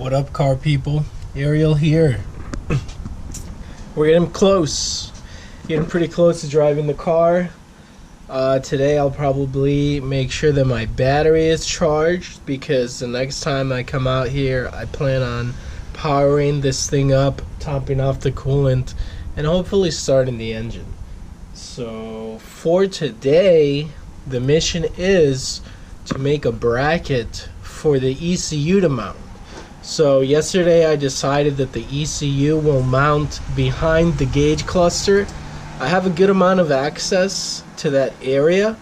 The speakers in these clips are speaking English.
What up, car people? Ariel here. We're getting close. Getting pretty close to driving the car. Today I'll probably make sure that my battery is charged, because the next time I come out here I plan on powering this thing up, topping off the coolant, and hopefully starting the engine. So for today, the mission is to make a bracket for the ECU to mount. So yesterday I decided that the ECU will mount behind the gauge cluster. I have a good amount of access to that area,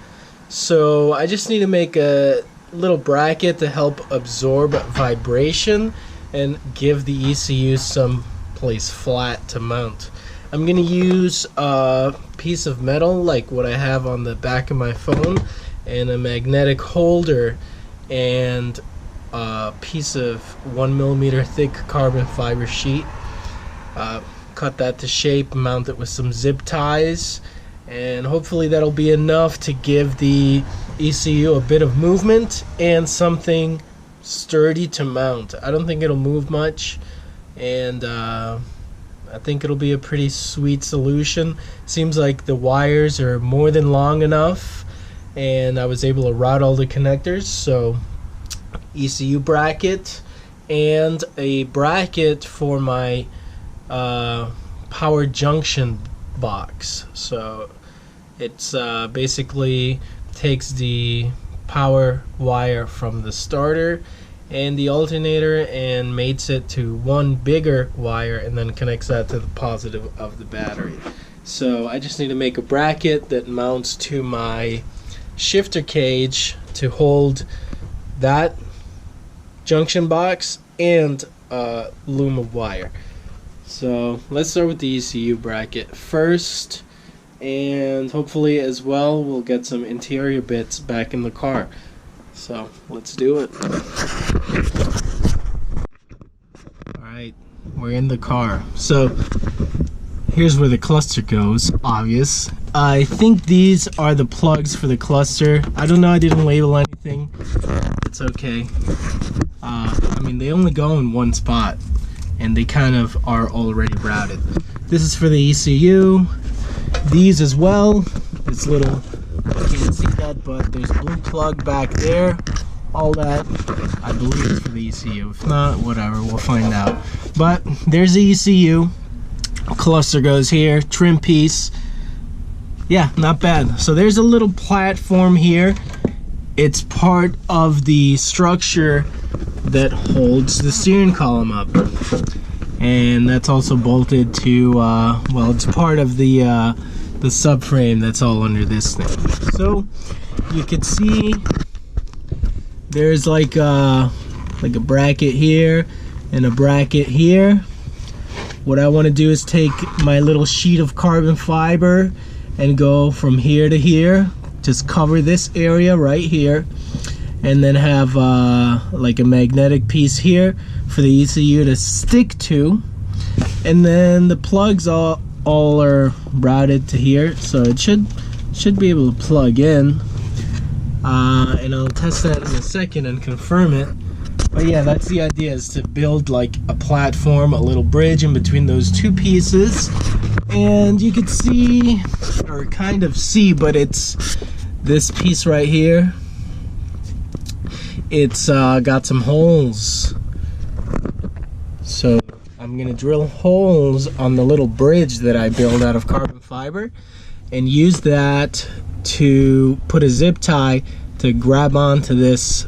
so I just need to make a little bracket to help absorb vibration and give the ECU some place flat to mount. I'm going to use a piece of metal like what I have on the back of my phone, and a magnetic holder, and a piece of 1mm thick carbon fiber sheet. Cut that to shape, mount it with some zip ties, and hopefully that'll be enough to give the ECU a bit of movement and something sturdy to mount. I don't think it'll move much, and I think it'll be a pretty sweet solution. Seems like the wires are more than long enough, and I was able to route all the connectors. So ECU bracket and a bracket for my power junction box. So it's basically takes the power wire from the starter and the alternator and mates it to one bigger wire, and then connects that to the positive of the battery. So I just need to make a bracket that mounts to my shifter cage to hold that junction box and a loom of wire. So let's start with the ECU bracket first, and hopefully as well we'll get some interior bits back in the car. So let's do it. Alright, we're in the car. So here's where the cluster goes, obvious. I think these are the plugs for the cluster. I don't know, I didn't label anything. It's okay. I mean, they only go in one spot, and they kind of are already routed. This is for the ECU. These as well. This little, I can't see that, but there's a blue plug back there. All that, I believe, is for the ECU. If not, whatever, we'll find out. But there's the ECU. Cluster goes here. Trim piece. Yeah, not bad. So there's a little platform here. It's part of the structure that holds the steering column up, and that's also bolted to well, it's part of the subframe that's all under this thing. So you can see there's like a bracket here and a bracket here. What I want to do is take my little sheet of carbon fiber and go from here to here, just cover this area right here, and then have like a magnetic piece here for the ECU to stick to, and then the plugs all are routed to here, so it should be able to plug in, and I'll test that in a second and confirm it. But yeah, that's the idea, is to build like a platform, a little bridge in between those two pieces. And you can see, or kind of see, but it's this piece right here. It's got some holes, so I'm gonna drill holes on the little bridge that I build out of carbon fiber, and use that to put a zip tie to grab onto this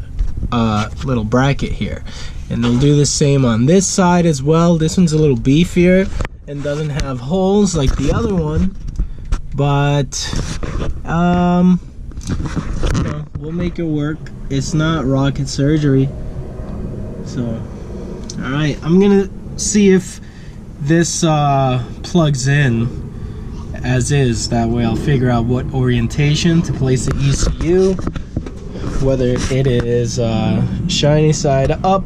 little bracket here. And we'll do the same on this side as well. This one's a little beefier and doesn't have holes like the other one, but you know, we'll make it work. It's not rocket surgery. So alright, I'm gonna see if this plugs in as is. That way I'll figure out what orientation to place the ECU, whether it is shiny side up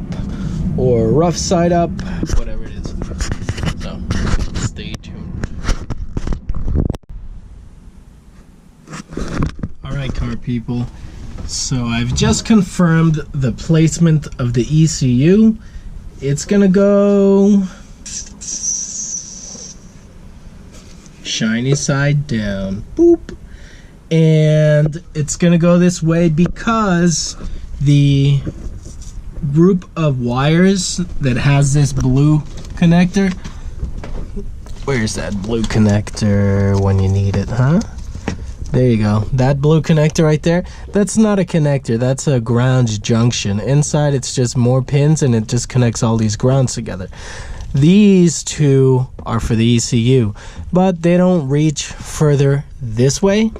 or rough side up, whatever it is. So stay tuned. Alright, car people, so I've just confirmed the placement of the ECU, it's gonna go shiny side down, boop, and it's gonna go this way because the group of wires that has this blue connector, where's that blue connector when you need it, huh? There you go. That blue connector right there, that's not a connector, that's a ground junction. Inside it's just more pins and it just connects all these grounds together. These two are for the ECU, but they don't reach further this way.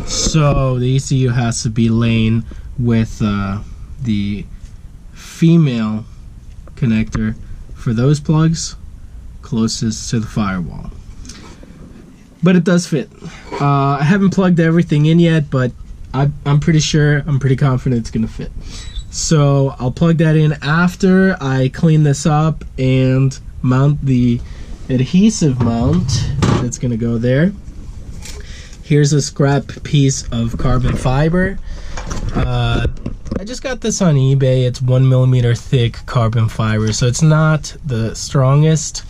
So the ECU has to be laying with the female connector for those plugs closest to the firewall. But it does fit. I haven't plugged everything in yet, but I'm pretty confident it's gonna fit. So I'll plug that in after I clean this up and mount the adhesive mount that's gonna go there. Here's a scrap piece of carbon fiber. I just got this on eBay. It's 1mm thick carbon fiber, so it's not the strongest,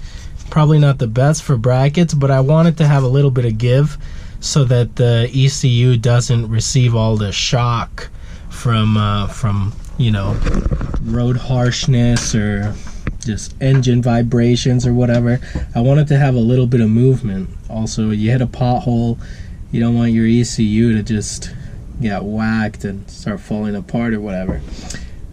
probably not the best for brackets, but I wanted to have a little bit of give so that the ECU doesn't receive all the shock from you know, road harshness or just engine vibrations or whatever. I wanted to have a little bit of movement. Also, you hit a pothole, you don't want your ECU to just get whacked and start falling apart or whatever.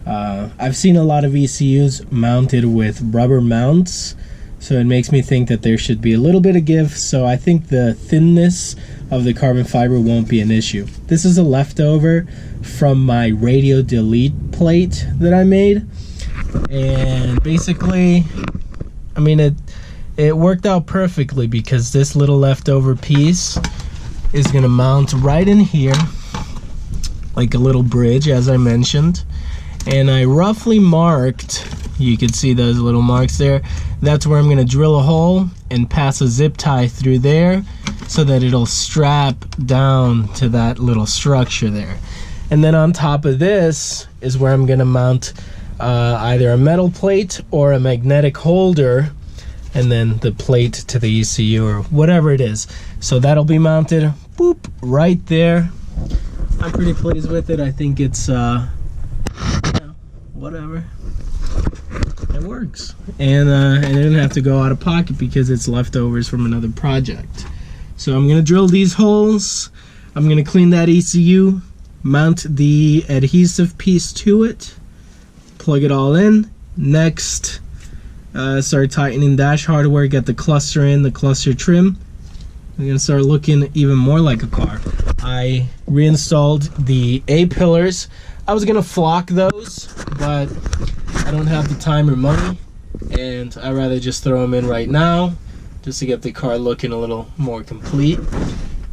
I've seen a lot of ECUs mounted with rubber mounts, so it makes me think that there should be a little bit of give, so I think the thinness of the carbon fiber won't be an issue. This is a leftover from my radio delete plate that I made, and basically, I mean, it worked out perfectly because this little leftover piece is gonna mount right in here like a little bridge, as I mentioned, and I roughly marked, you can see those little marks there, that's where I'm gonna drill a hole and pass a zip tie through there so that it'll strap down to that little structure there. And then on top of this is where I'm gonna mount either a metal plate or a magnetic holder, and then the plate to the ECU or whatever it is. So that'll be mounted, boop, right there. I'm pretty pleased with it. I think it's, yeah, whatever. It works. And I didn't have to go out of pocket because it's leftovers from another project. So I'm gonna drill these holes. I'm gonna clean that ECU, mount the adhesive piece to it, plug it all in. Next, start tightening dash hardware, get the cluster in, the cluster trim. We're gonna start looking even more like a car. I reinstalled the A-pillars. I was gonna flock those, but I don't have the time or money, and I'd rather just throw them in right now, just to get the car looking a little more complete.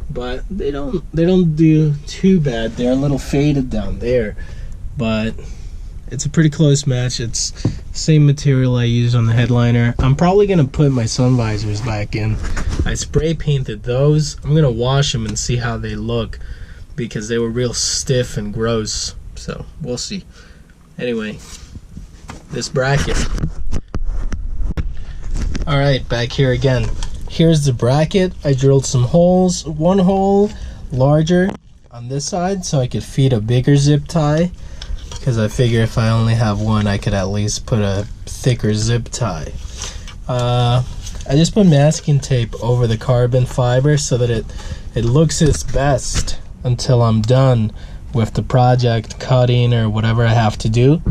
But they don't do too bad. They're a little faded down there, but it's a pretty close match. It's the same material I used on the headliner. I'm probably gonna put my sun visors back in. I spray painted those. I'm gonna wash them and see how they look because they were real stiff and gross. So we'll see. Anyway, this bracket. All right, back here again. Here's the bracket. I drilled some holes. One hole larger on this side so I could feed a bigger zip tie, because I figure if I only have one, I could at least put a thicker zip tie. I just put masking tape over the carbon fiber so that it looks its best until I'm done with the project, cutting or whatever I have to do.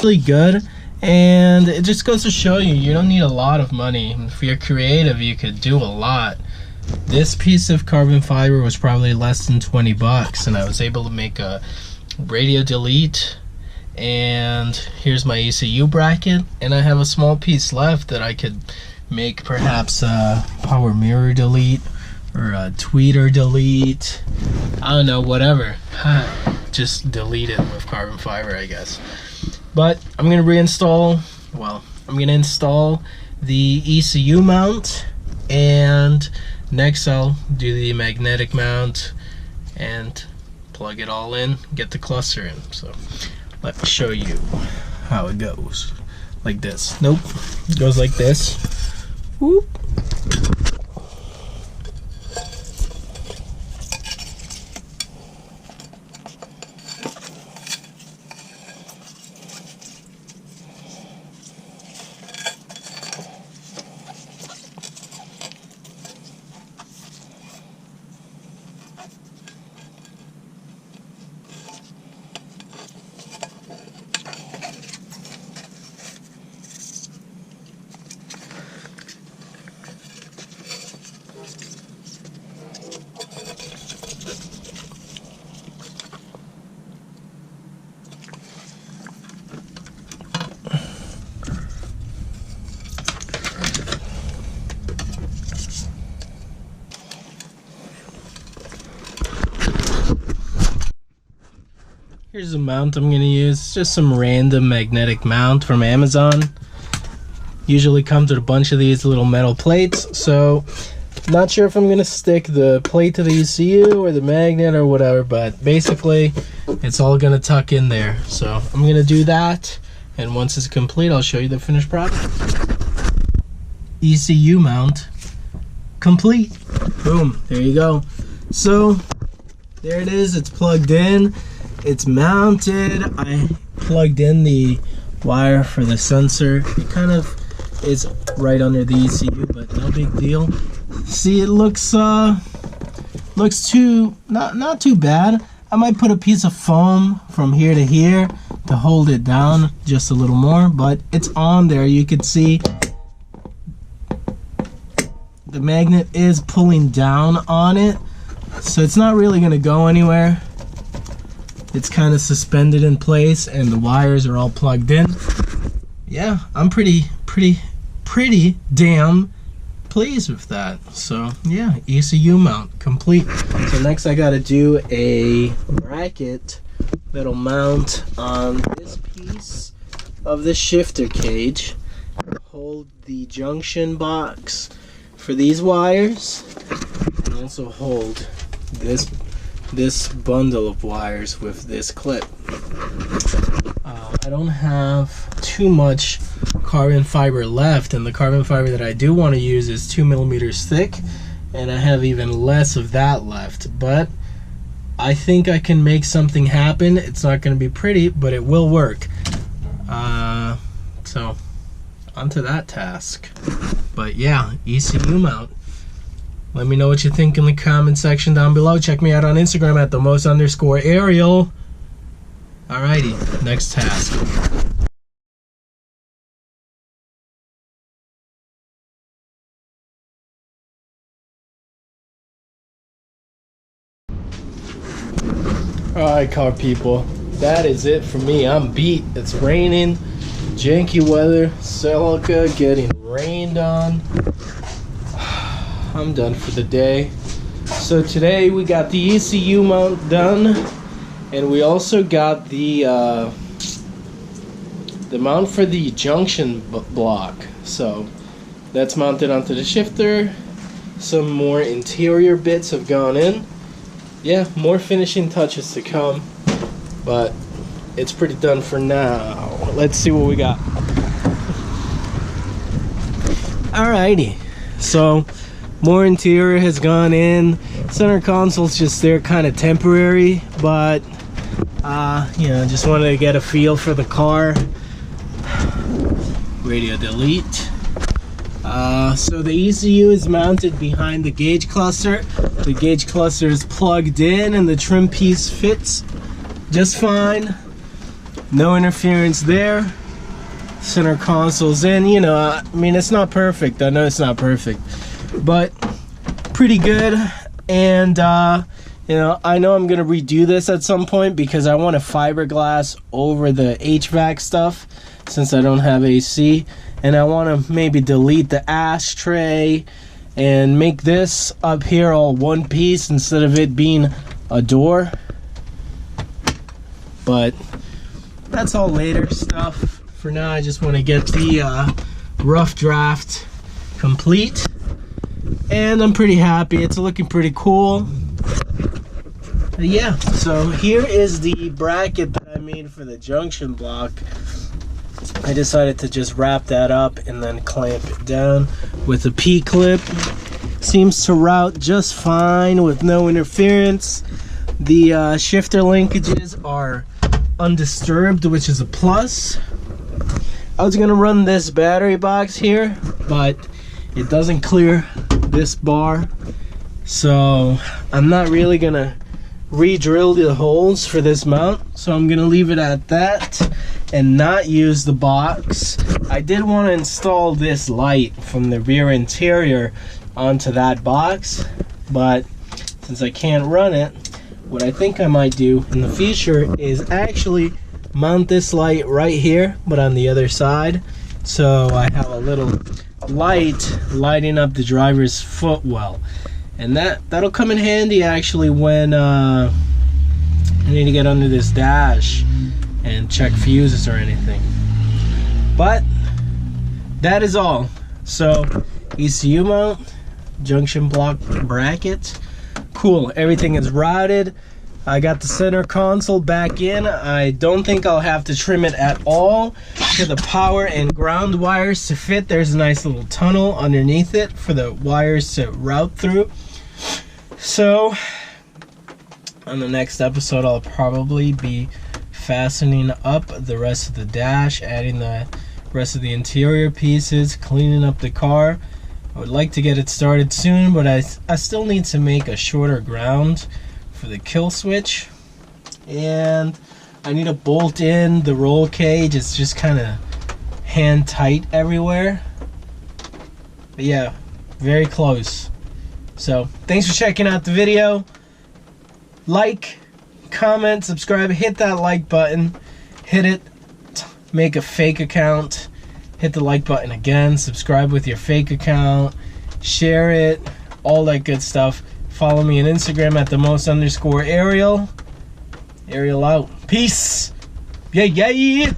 Really good, and it just goes to show you don't need a lot of money. If you're creative, you could do a lot This piece of carbon fiber was probably less than 20 bucks, and I was able to make a radio delete, and here's my ECU bracket, and I have a small piece left that I could make perhaps a power mirror delete or a tweeter delete. I don't know, whatever. Just delete it with carbon fiber, I guess. But I'm gonna reinstall, well, I'm gonna install the ECU mount, and next I'll do the magnetic mount and plug it all in, get the cluster in. So let me show you how it goes. Like this. Nope, it goes like this. Whoop. Here's the mount I'm gonna use. It's just some random magnetic mount from Amazon. Usually comes with a bunch of these little metal plates, so not sure if I'm gonna stick the plate to the ECU or the magnet or whatever, but basically it's all gonna tuck in there. So I'm gonna do that, and once it's complete I'll show you the finished product. ECU mount complete. Boom, there you go. So there it is, it's plugged in. It's mounted. I plugged in the wire for the sensor. It kind of is right under the ECU, but no big deal. See, it looks not too bad. I might put a piece of foam from here to here to hold it down just a little more, but it's on there. You can see the magnet is pulling down on it, so it's not really going to go anywhere. It's kind of suspended in place, and the wires are all plugged in. Yeah, I'm pretty damn pleased with that. So yeah, ECU mount complete. So next I gotta do a bracket that'll mount on this piece of the shifter cage, hold the junction box for these wires, and also hold this bundle of wires with this clip. I don't have too much carbon fiber left, and the carbon fiber that I do want to use is 2 millimeters thick, and I have even less of that left, but I think I can make something happen. It's not going to be pretty, but it will work. So onto that task. But yeah, ECU mount. Let me know what you think in the comment section down below. Check me out on Instagram at @themos_Ariel. Alrighty, next task. Alright, car people, that is it for me. I'm beat. It's raining, janky weather, Celica getting rained on. I'm done for the day. So today we got the ECU mount done, and we also got the mount for the junction block. So that's mounted onto the shifter. Some more interior bits have gone in. Yeah, more finishing touches to come, but it's pretty done for now. Let's see what we got. Alrighty, so more interior has gone in. Center console's just there, kind of temporary, but you know, just wanted to get a feel for the car. Radio delete. So the ECU is mounted behind the gauge cluster. The gauge cluster is plugged in, and the trim piece fits just fine. No interference there. Center console's in. You know, I mean, it's not perfect. I know it's not perfect, but pretty good. And you know, I know I'm gonna redo this at some point because I want a fiberglass over the HVAC stuff since I don't have AC, and I want to maybe delete the ashtray and make this up here all one piece instead of it being a door. But that's all later stuff. For now, I just want to get the rough draft complete, and I'm pretty happy. It's looking pretty cool. Yeah, so here is the bracket that I made for the junction block. I decided to just wrap that up and then clamp it down with a P-clip. Seems to route just fine with no interference. The shifter linkages are undisturbed, which is a plus. I was gonna run this battery box here, but it doesn't clear this bar, so I'm not really gonna re-drill the holes for this mount, so I'm gonna leave it at that and not use the box. I did want to install this light from the rear interior onto that box, but since I can't run it, what I think I might do in the future is actually mount this light right here, but on the other side, so I have a little light lighting up the driver's footwell. And that'll come in handy actually when I need to get under this dash and check fuses or anything. But that is all. So ECU mount, junction block bracket, cool. Everything is routed. I got the center console back in. I don't think I'll have to trim it at all for the power and ground wires to fit. There's a nice little tunnel underneath it for the wires to route through. So on the next episode, I'll probably be fastening up the rest of the dash, adding the rest of the interior pieces, cleaning up the car. I would like to get it started soon, but I still need to make a shorter ground for the kill switch, and I need to bolt in the roll cage. It's just kind of hand tight everywhere, but yeah, very close. So thanks for checking out the video. Like, comment, subscribe, hit that like button, hit it, make a fake account, hit the like button again, subscribe with your fake account, share it, all that good stuff. Follow me on Instagram at @themost_Ariel. Ariel out. Peace. Yeah.